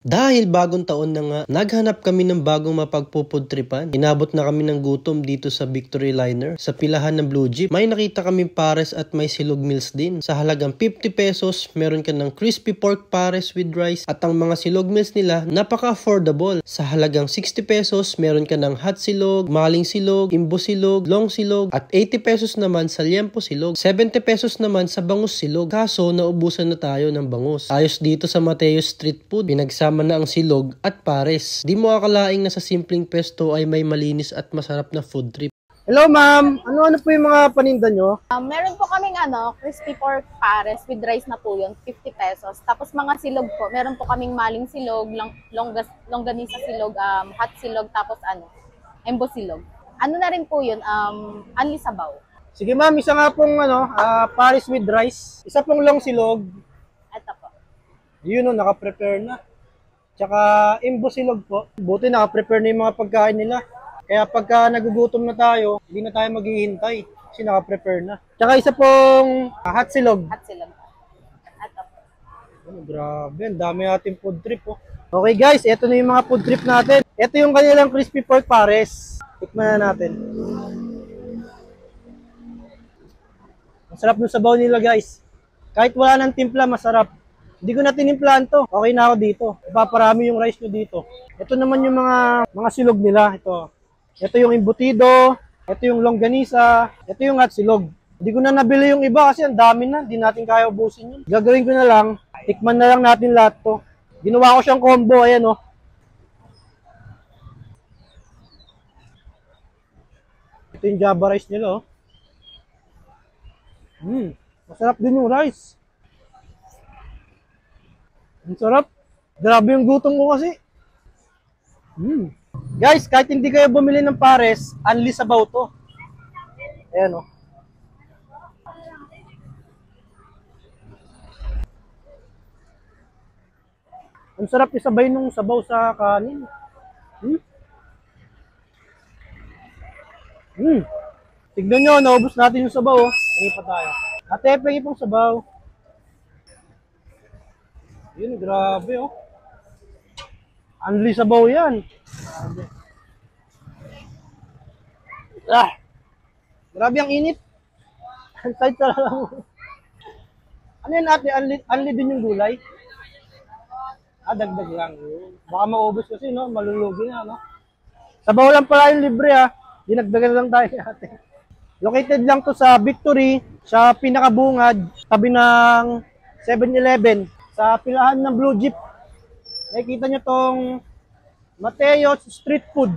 Dahil bagong taon na nga, naghanap kami ng bagong mapagpupudtripan. Inabot na kami ng gutom dito sa Victory Liner. Sa pilahan ng Blue Jeep, may nakita kami pares at may silog meals din. Sa halagang 50 pesos, meron ka ng crispy pork pares with rice at ang mga silog meals nila napaka-affordable. Sa halagang 60 pesos, meron ka ng hot silog, maling silog, imbo silog, long silog at 80 pesos naman sa liempo silog. 70 pesos naman sa bangus silog. Kaso, naubusan na tayo ng bangus. Ayos dito sa Mateo Street Food, pinagsama na ang silog at pares. Di mo akalaing na sa simpleng pesto ay may malinis at masarap na food trip. Hello ma'am, ano po yung mga paninda nyo? Meron po kaming crispy pork pares with rice na po yun, 50 pesos. Tapos mga silog po, meron po kaming maling silog, longganisa silog, hot silog, tapos embo silog. Ano na rin po yun, anli sabaw. Sige ma'am, isa nga pong pares with rice, isa pong long silog. Ito po. Yun o, naka-prepare na. Tsaka imbo silog po. Buti naka-prepare na yung mga pagkain nila. Kaya pagka nagugutom na tayo, hindi na tayo maghihintay kasi naka-prepare na. Tsaka isa pong hot silog. Hot silog. Ito po. Oh, grabe, ang dami ating food trip oh. Okay guys, ito na yung mga food trip natin. Ito yung kanilang crispy pork pares. Tikman na natin. Ang sarap ng sabaw nila guys. Kahit wala ng timpla, masarap. Hindi ko na tinimplahan to. Okay na ako dito. Ipaparami yung rice nyo dito. Ito naman yung mga silog nila. Ito yung embutido. Ito yung longganisa. Ito yung hot silog. Hindi ko na nabili yung iba kasi ang dami na. Hindi natin kaya ubusin yun. Gagawin ko na lang. Tikman na lang natin lahat to. Ginawa ko siyang combo. Ayan oh. Ito yung Java rice nila oh. Masarap din yung rice. Ang sarap. Grabe yung gutom ko kasi. Guys, kahit hindi kayo bumili ng pares, anli sabaw to. Ayan o. Ang sarap isabay nung sabaw sa kanin. Tignan nyo, naubos natin yung sabaw. Hindi pa tayo. Ate, pengi pong sabaw. Yun, grabe oh. Anli sabaw yan. Grabe ang init. Ang tight na lang. Ano yan ate? Anli din yung gulay? Dagdag lang. Baka maubos kasi no, malulugi na no. Sabaw lang pala yung libre ha. Dinagdagan lang tayo ate. Located lang to sa Victory, sa pinakabungad, tabi ng 7-Eleven. Sa pilahan ng Blue Jeep, nakikita nyo tong Mateo Street Food.